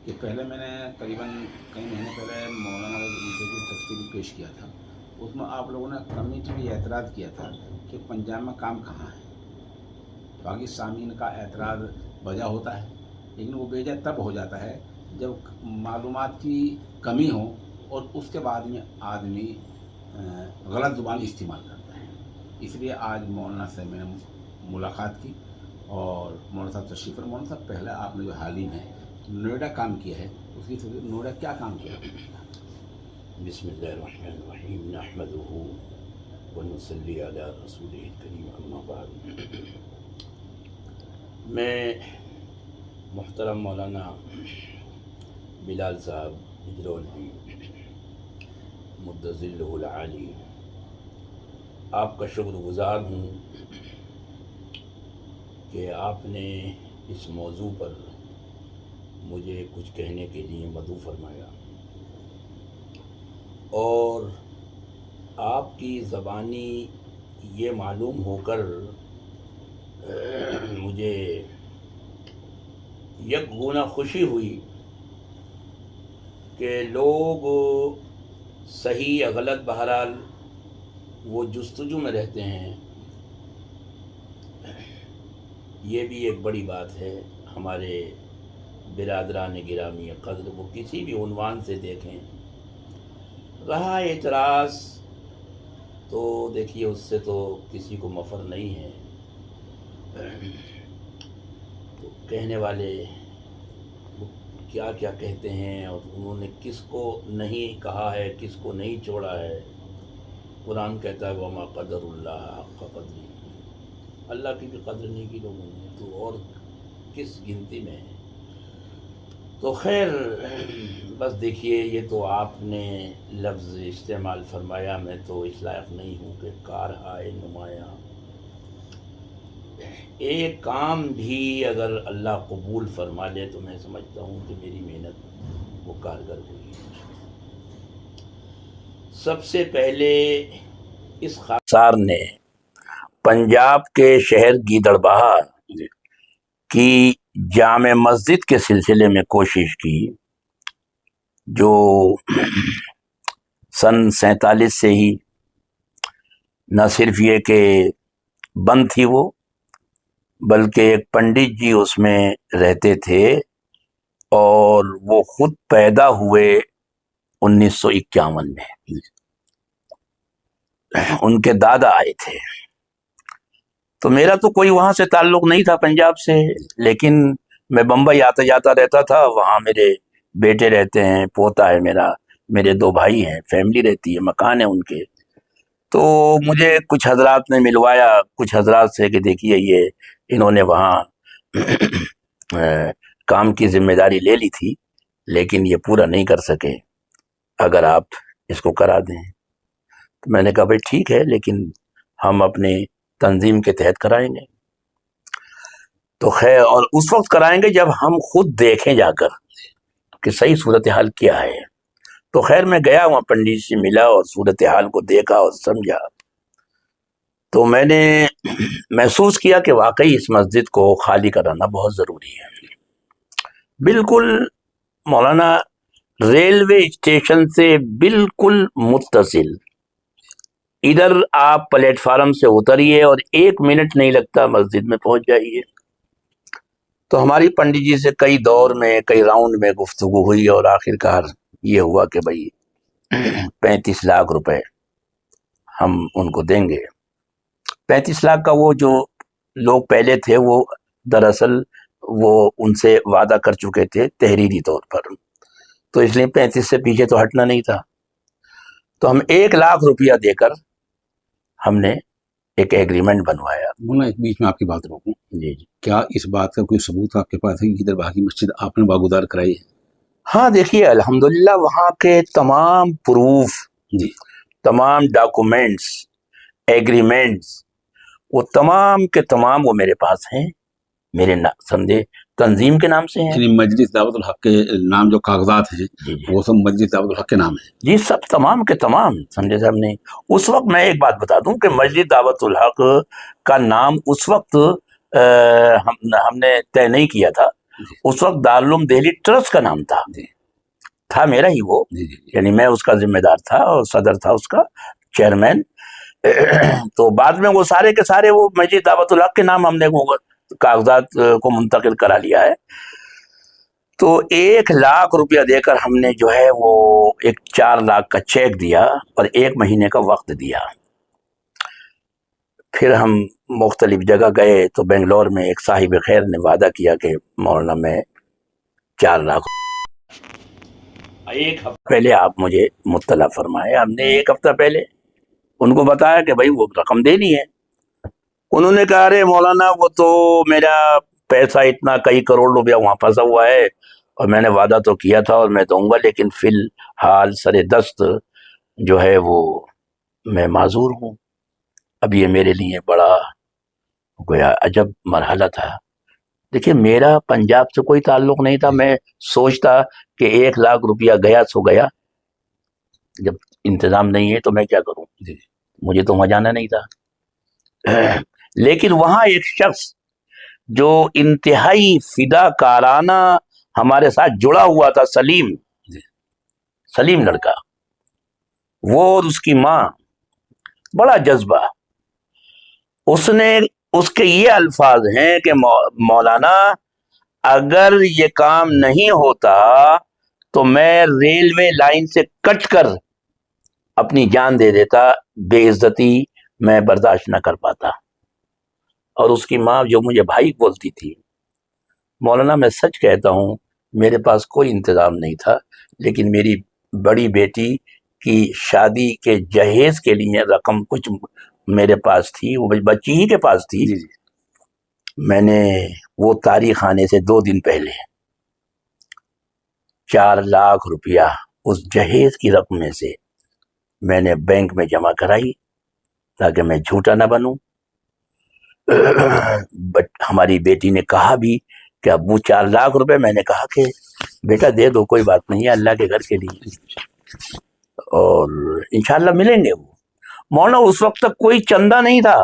کہ پہلے میں نے قریباً کئی مہینے پہلے مولانا کا انٹرویو تفصیلی پیش کیا تھا. اس میں آپ لوگوں نے کمیٹی بھی اعتراض کیا تھا کہ پنجاب میں کام کہاں ہے. باقی سامعین کا اعتراض وجہ ہوتا ہے، لیکن وہ بے جا تب ہو جاتا ہے جب معلومات کی کمی ہو اور اس کے بعد میں آدمی غلط زبان استعمال کرتا ہے. اس لیے آج مولانا سے میں نے ملاقات کی اور مولانا صاحب تشریف فرمائے. مولانا صاحب، پہلے آپ نے جو حال ہی میں نوئیڈا کام کیا ہے اس کی نوئیڈا کیا کام کیا ہے؟ بسم اللہ الرحمن الرحیم نحمدہ ونصلی علی رسولہ الکریم اما بعد. میں محترم مولانا بلال صاحب ہجرولوی مد ظلہ العالی آپ کا شکر گزار ہوں کہ آپ نے اس موضوع پر مجھے کچھ کہنے کے لیے مدعو فرمایا، اور آپ کی زبانی یہ معلوم ہو کر مجھے یک گنا خوشی ہوئی کہ لوگ صحیح یا غلط بہرحال وہ جستجو میں رہتے ہیں. یہ بھی ایک بڑی بات ہے. ہمارے برادران گرامی قدر وہ کسی بھی عنوان سے دیکھیں، رہا اعتراض تو دیکھیے اس سے تو کسی کو مفر نہیں ہے. تو کہنے والے وہ کیا کیا کہتے ہیں اور انہوں نے کس کو نہیں کہا ہے، کس کو نہیں چھوڑا ہے. قرآن کہتا ہے وما قدر اللہ حق قدری، اللہ کی بھی قدر نہیں کی لوگوں نے، تو اور کس گنتی میں ہے. تو خیر بس دیکھیے، یہ تو آپ نے لفظ استعمال فرمایا، میں تو اس لائق نہیں ہوں کہ کارہائے نمایاں. ایک کام بھی اگر اللہ قبول فرما لے تو میں سمجھتا ہوں کہ میری محنت وہ کارگر ہوئی. سب سے پہلے اس خاکسار نے پنجاب کے شہر گیدڑبہا کی جامع مسجد کے سلسلے میں کوشش کی، جو سن 47 سے ہی نہ صرف یہ کہ بند تھی وہ، بلکہ ایک پنڈت جی اس میں رہتے تھے اور وہ خود پیدا ہوئے 1951 میں. ان کے دادا آئے تھے. تو میرا تو کوئی وہاں سے تعلق نہیں تھا پنجاب سے، لیکن میں بمبئی آتا جاتا رہتا تھا. وہاں میرے بیٹے رہتے ہیں، پوتا ہے میرا، میرے 2 بھائی ہیں، فیملی رہتی ہے، مکان ہے ان کے. تو مجھے کچھ حضرات نے ملوایا کچھ حضرات سے کہ دیکھیے یہ انہوں نے وہاں کام کی ذمہ داری لے لی تھی لیکن یہ پورا نہیں کر سکے، اگر آپ اس کو کرا دیں. تو میں نے کہا بھائی ٹھیک ہے، لیکن ہم اپنے تنظیم کے تحت کرائیں گے. تو خیر، اور اس وقت کرائیں گے جب ہم خود دیکھیں جا کر کہ صحیح صورتحال کیا ہے. تو خیر میں گیا وہاں، پنڈت سے ملا اور صورتحال کو دیکھا اور سمجھا. تو میں نے محسوس کیا کہ واقعی اس مسجد کو خالی کرانا بہت ضروری ہے. بالکل مولانا ریلوے اسٹیشن سے بالکل متصل. ادھر آپ پلیٹ فارم سے اتریے اور 1 منٹ نہیں لگتا مسجد میں پہنچ جائیے. تو ہماری پنڈت جی سے کئی دور میں کئی راؤنڈ میں گفتگو ہوئی اور آخر کار یہ ہوا کہ بھائی 35 لاکھ روپے ہم ان کو دیں گے. 35 لاکھ کا وہ جو لوگ پہلے تھے وہ دراصل وہ ان سے وعدہ کر چکے تھے تحریری طور پر، تو اس لیے 35 سے پیچھے تو ہٹنا نہیں تھا. تو ہم 1 لاکھ روپیہ دے کر ہم نے ایک ایگریمنٹ بنوایا. مولانا ایک بیچ میں آپ کی بات روکوں. جی. کیا اس بات کا کوئی ثبوت آپ کے پاس ہے کہ گیدڑبہا کی مسجد آپ نے باگزار کرائی ہے؟ ہاں دیکھیے، الحمدللہ وہاں کے تمام پروف، جی، تمام ڈاکومنٹس، ایگریمنٹس، وہ تمام کے تمام وہ میرے پاس ہیں، میرے سمجھے تنظیم کے نام سے ہیں. یعنی مجلس دعوت الحق کے نام جو کاغذات ہیں وہ سب مجلس دعوت الحق کے نام ہیں؟ جی، سب تمام کے تمام سمجھے صاحب نے. اس وقت میں ایک بات بتا دوں کہ مجلس دعوت الحق کا نام اس وقت ہم نے طے نہیں کیا تھا. اس وقت دارالعلوم دہلی ٹرسٹ کا نام تھا میرا ہی وہ، یعنی میں اس کا ذمہ دار تھا اور صدر تھا اس کا، چیئرمین۔ تو بعد میں وہ سارے کے سارے وہ مسجد دعوت الحق کے نام ہم نے وہ کاغذات کو منتقل کرا لیا ہے۔ تو 1,00,000 روپیہ دے کر ہم نے جو ہے وہ ایک 4 لاکھ کا چیک دیا اور 1 مہینے کا وقت دیا۔ پھر ہم مختلف جگہ گئے تو بنگلور میں ایک صاحب خیر نے وعدہ کیا کہ مولانا میں 4 لاکھ، 1 ہفتہ پہلے آپ مجھے مطلع فرمائے۔ ہم نے 1 ہفتہ پہلے ان کو بتایا کہ بھائی وہ رقم دینی ہے۔ انہوں نے کہا ارے مولانا وہ تو میرا پیسہ اتنا کئی کروڑ روپیہ وہاں پھنسا ہوا ہے اور میں نے وعدہ تو کیا تھا اور میں دوں گا، لیکن فی الحال سر دست جو ہے وہ میں معذور ہوں۔ اب یہ میرے لیے بڑا گویا عجب مرحلہ تھا۔ دیکھیے میرا پنجاب سے کوئی تعلق نہیں تھا، میں سوچتا کہ 1,00,000 روپیہ گیا سو گیا، جب انتظام نہیں ہے تو میں کیا کروں، مجھے تو وہاں جانا نہیں تھا۔ لیکن وہاں ایک شخص جو انتہائی فدا کارانہ ہمارے ساتھ جڑا ہوا تھا، سلیم لڑکا، وہ اور اس کی ماں، بڑا جذبہ، اس کے یہ الفاظ ہیں کہ مولانا اگر یہ کام نہیں ہوتا تو میں ریلوے لائن سے کٹ کر اپنی جان دے دیتا، بے عزتی میں برداشت نہ کر پاتا۔ اور اس کی ماں جو مجھے بھائی بولتی تھی، مولانا میں سچ کہتا ہوں میرے پاس کوئی انتظام نہیں تھا، لیکن میری بڑی بیٹی کی شادی کے جہیز کے لیے رقم کچھ میرے پاس تھی، وہ بچی ہی کے پاس تھی۔ میں نے وہ تاریخ آنے سے 2 دن پہلے 4 لاکھ روپیہ اس جہیز کی رقم میں سے میں نے بینک میں جمع کرائی تاکہ میں جھوٹا نہ بنوں۔ ہماری بیٹی نے کہا بھی کہ ابو 4 لاکھ روپے، میں نے کہا کہ بیٹا دے دو، کوئی بات نہیں ہے، اللہ کے گھر کے لیے، اور انشاءاللہ ملیں گے۔ وہ مولانا اس وقت تک کوئی چندہ نہیں تھا،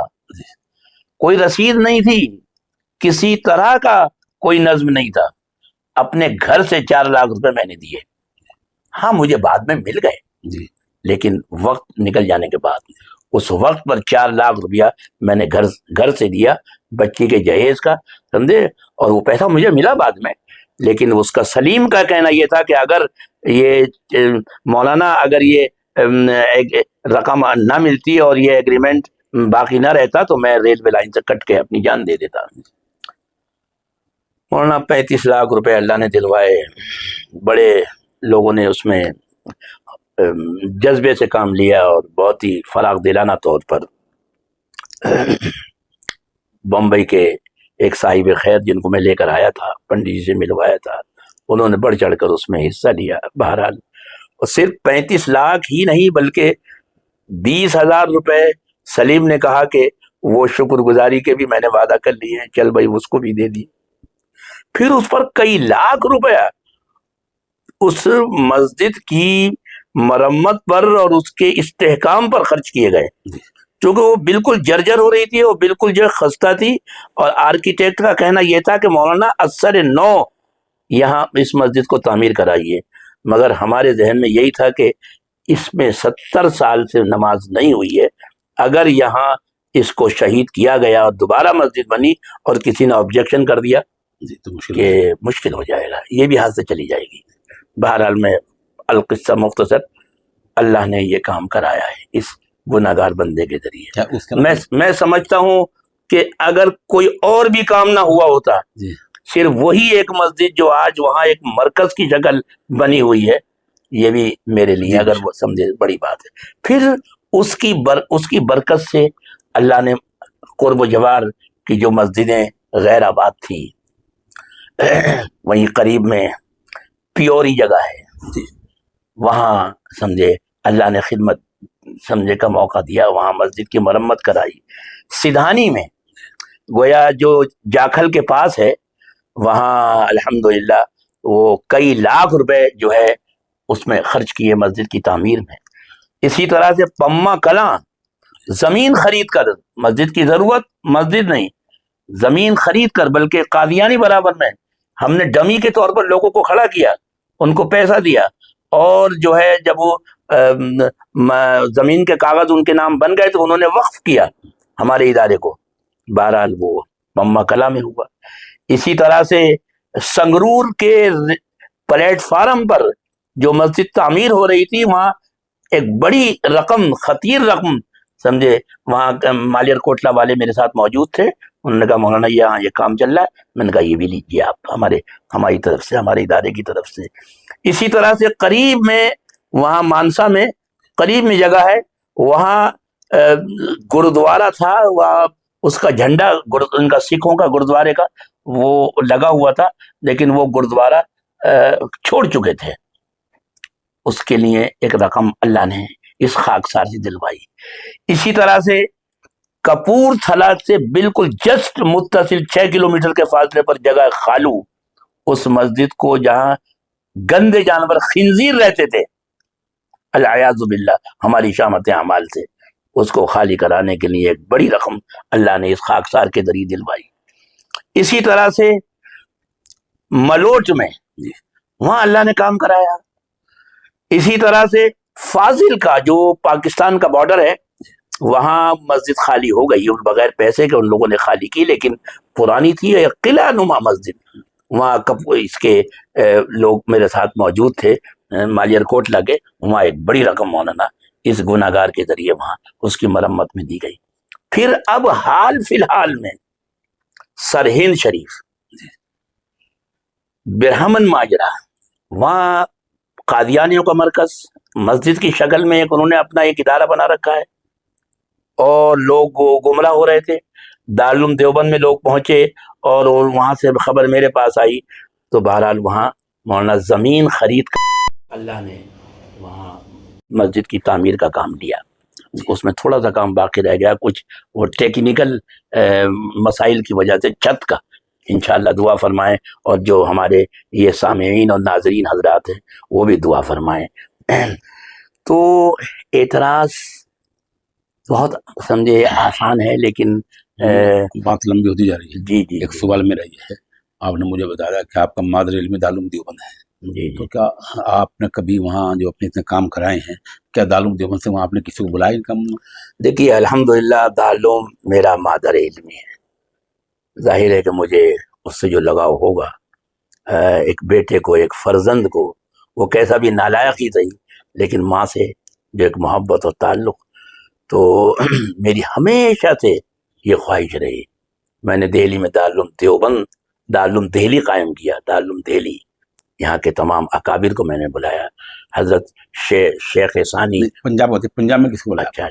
کوئی رسید نہیں تھی، کسی طرح کا کوئی نظم نہیں تھا، اپنے گھر سے 4 لاکھ روپے میں نے دیے۔ ہاں مجھے بعد میں مل گئے، لیکن وقت نکل جانے کے بعد اس وقت پر 4 لاکھ روپیہ میں نے گھر سے دیا بچی کے جہیز کا، سمجھے، اور وہ پیسہ مجھے ملا بعد میں۔ لیکن اس کا سلیم کا کہنا یہ تھا کہ اگر یہ مولانا اگر یہ رقم نہ ملتی اور یہ ایگریمنٹ باقی نہ رہتا تو میں ریلوے لائن سے کٹ کے اپنی جان دے دیتا۔ مولانا 35 لاکھ روپے اللہ نے دلوائے، بڑے لوگوں نے اس میں جذبے سے کام لیا اور بہت ہی فراغ دلانہ طور پر بمبئی کے ایک صاحب خیر جن کو میں لے کر آیا تھا، پنڈت جی سے ملوایا تھا، انہوں نے بڑھ چڑھ کر اس میں حصہ لیا۔ بہرحال اور صرف 35 لاکھ ہی نہیں بلکہ 20,000 روپے سلیم نے کہا کہ وہ شکر گزاری کے بھی میں نے وعدہ کر لیے ہیں، چل بھائی اس کو بھی دے دی۔ پھر اس پر کئی لاکھ روپیہ اس مسجد کی مرمت پر اور اس کے استحکام پر خرچ کیے گئے، چونکہ وہ بالکل جرجر ہو رہی تھی، وہ بالکل جو خستہ تھی، اور آرکیٹیکٹ کا کہنا یہ تھا کہ مولانا اثر نو یہاں اس مسجد کو تعمیر کرائیے، مگر ہمارے ذہن میں یہی تھا کہ اس میں 70 سال سے نماز نہیں ہوئی ہے، اگر یہاں اس کو شہید کیا گیا اور دوبارہ مسجد بنی اور کسی نے آبجیکشن کر دیا کہ مشکل ہو جائے گا، یہ بھی ہاتھ سے چلی جائے گی۔ بہرحال میں القصہ مختصر، اللہ نے یہ کام کرایا ہے اس گناہگار بندے کے ذریعے۔ میں سمجھتا ہوں کہ اگر کوئی اور بھی کام نہ ہوا ہوتا، صرف وہی ایک مسجد جو آج وہاں ایک مرکز کی شکل بنی ہوئی ہے، یہ بھی میرے لیے اگر وہ سمجھے بڑی بات ہے۔ پھر اس کی برکت سے اللہ نے قرب و جوار کی جو مسجدیں غیر آباد تھیں، وہیں قریب میں پیوری جگہ ہے، وہاں سمجھے اللہ نے خدمت سمجھے کا موقع دیا، وہاں مسجد کی مرمت کرائی۔ سدھانی میں گویا جو جاکھل کے پاس ہے، وہاں الحمدللہ وہ کئی لاکھ روپے جو ہے اس میں خرچ کیے مسجد کی تعمیر میں۔ اسی طرح سے پما کلاں زمین خرید کر، مسجد کی ضرورت مسجد نہیں، زمین خرید کر، بلکہ قادیانی برابر میں ہم نے ڈمی کے طور پر لوگوں کو کھڑا کیا، ان کو پیسہ دیا، اور جو ہے جب وہ زمین کے کاغذ ان کے نام بن گئے تو انہوں نے وقف کیا ہمارے ادارے کو، بہرحال وہ مما کلا میں ہوا۔ اسی طرح سے سنگرور کے پلیٹ فارم پر جو مسجد تعمیر ہو رہی تھی، وہاں ایک بڑی رقم، خطیر رقم سمجھے، وہاں مالیار کوٹلہ والے میرے ساتھ موجود تھے، انہوں نے کہا مولانا یہاں یہ کام چل رہا ہے، میں نے کہا یہ بھی لیجیے آپ ہماری طرف سے، ہمارے ادارے کی طرف سے۔ اسی طرح سے قریب میں وہاں مانسا میں قریب میں جگہ ہے، وہاں گرودوارا تھا، وہاں اس کا جھنڈا ان کا سکھوں کا گرودوارے کا وہ لگا ہوا تھا، لیکن وہ گرودوارا چھوڑ چکے تھے، اس کے لیے ایک رقم اللہ نے اس خاکسار سے دلوائی۔ اسی طرح سے کپور تھلا سے بالکل جسٹ متصل 6 کلومیٹر کے فاصلے پر جگہ خالو، اس مسجد کو جہاں گندے جانور خنزیر رہتے تھے، العیاذ باللہ ہماری شامت اعمال سے، اس کو خالی کرانے کے لیے ایک بڑی رقم اللہ نے اس خاکسار کے ذریعے دلوائی۔ اسی طرح سے ملوٹ میں وہاں اللہ نے کام کرایا۔ اسی طرح سے فاضل کا جو پاکستان کا بارڈر ہے، وہاں مسجد خالی ہو گئی بغیر پیسے کے، ان لوگوں نے خالی کی، لیکن پرانی تھی، ایک قلعہ نما مسجد، وہاں اس کے لوگ میرے ساتھ موجود تھے مالیار کوٹلہ کے، وہاں ایک بڑی رقم مولانا اس گناہگار کے ذریعے وہاں اس کی مرمت میں دی گئی۔ پھر اب حال فی الحال میں سرہند شریف، برہمن ماجرا، وہاں قادیانیوں کا مرکز، مسجد کی شکل میں ایک انہوں نے اپنا ایک ادارہ بنا رکھا ہے، اور لوگ گمراہ ہو رہے تھے۔ دارالعلوم دیوبند میں لوگ پہنچے اور وہاں سے خبر میرے پاس آئی، تو بہرحال وہاں مولانا زمین خرید کر اللہ نے وہاں مسجد کی تعمیر کا کام لیا۔ اس میں تھوڑا سا کام باقی رہ گیا، کچھ وہ ٹیکنیکل مسائل کی وجہ سے چھت کا، انشاءاللہ دعا فرمائیں، اور جو ہمارے یہ سامعین اور ناظرین حضرات ہیں وہ بھی دعا فرمائیں۔ تو اعتراض بہت سمجھے آسان ہے، لیکن بات لمبی ہوتی جا رہی ہے۔ جی جی ایک سوال میرا یہ ہے، آپ نے مجھے بتایا کہ آپ کا مادر علم دارالعلوم دیوبند ہے، جی تو کیا آپ نے کبھی وہاں جو اپنے اتنے کام کرائے ہیں، کیا دارالعلوم دیوبند سے وہاں آپ نے کسی کو بلایا ان کام؟ دیکھیے الحمدللہ دارالعلوم میرا مادر علمی ہے، ظاہر ہے کہ مجھے اس سے جو لگاؤ ہوگا، ایک بیٹے کو، ایک فرزند کو، وہ کیسا بھی نالائق ہی صحیح، لیکن ماں سے جو ایک محبت اور تعلق، تو میری ہمیشہ سے یہ خواہش رہی۔ میں نے دہلی میں دارالعلوم دیوبند، دارالعلوم دہلی قائم کیا، دارالعلوم دہلی، یہاں کے تمام اکابر کو میں نے بلایا، حضرت شیخ ثانی۔ پنجاب ہوتے، پنجاب میں کس کو بلایا؟ اچھا،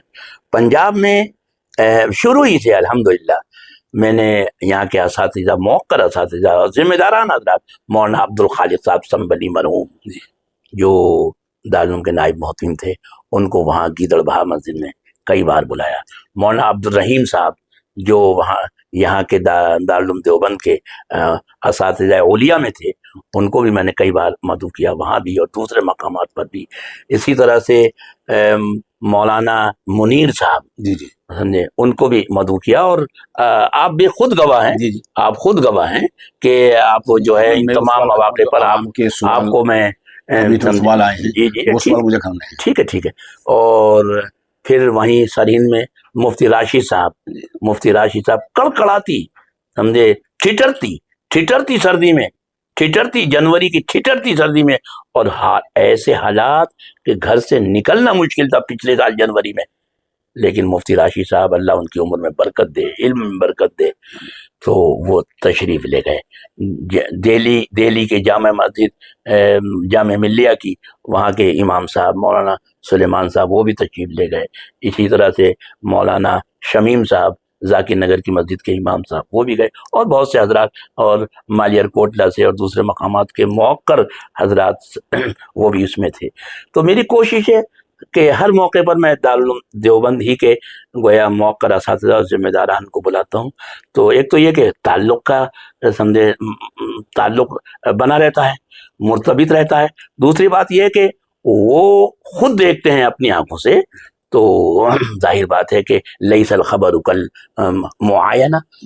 پنجاب میں شروع ہی سے الحمدللہ میں نے یہاں کے اساتذہ، موقر اساتذہ اور ذمہ داران حضرات، مولانا عبد الخالق صاحب سنبلی مرحوم جو دارالعلوم کے نائب محتمم تھے، ان کو وہاں گیدڑ بہا مسجد میں کئی بار بلایا۔ مولانا عبد الرحیم صاحب جو وہاں یہاں کے دارالعلوم دیوبند کے اساتذہ اولیاء میں تھے، ان کو بھی میں نے کئی بار مدعو کیا، وہاں بھی اور دوسرے مقامات پر بھی۔ اسی طرح سے مولانا منیر صاحب، جی جی سمجھے، ان کو بھی مدعو کیا، اور آپ بھی خود گواہ ہیں، جی جی آپ خود گواہ ہیں کہ آپ جو ہے ان تمام مواقع پر آپ کو میں سوال آئے ہیں، جی جی وہ سوال مجھے کرنا ہے۔ ٹھیک ہے ٹھیک ہے۔ اور پھر وہیں سرہند میں مفتی راشد صاحب کڑکڑاتی، سمجھے، ٹھٹرتی سردی میں، ٹھٹرتی جنوری کی ٹھٹرتی سردی میں، اور ایسے حالات کہ گھر سے نکلنا مشکل تھا پچھلے سال جنوری میں، لیکن مفتی راشد صاحب، اللہ ان کی عمر میں برکت دے، علم میں برکت دے، تو وہ تشریف لے گئے دہلی کے جامع مسجد، جامع ملیہ کی، وہاں کے امام صاحب مولانا سلیمان صاحب، وہ بھی تشریف لے گئے۔ اسی طرح سے مولانا شمیم صاحب ذاکر نگر کی مسجد کے امام صاحب، وہ بھی گئے، اور بہت سے حضرات، اور مالیار کوٹلہ سے اور دوسرے مقامات کے موقر حضرات وہ بھی اس میں تھے۔ تو میری کوشش ہے کہ ہر موقع پر میں دارالعلوم دیوبند ہی کے گویا موقر اساتذہ اور ذمہ داران کو بلاتا ہوں۔ تو ایک تو یہ کہ تعلق کا سمجھے تعلق بنا رہتا ہے، مرتبط رہتا ہے۔ دوسری بات یہ کہ وہ خود دیکھتے ہیں اپنی آنکھوں سے، تو ظاہر بات ہے کہ لیس الخبر کل معاینہ،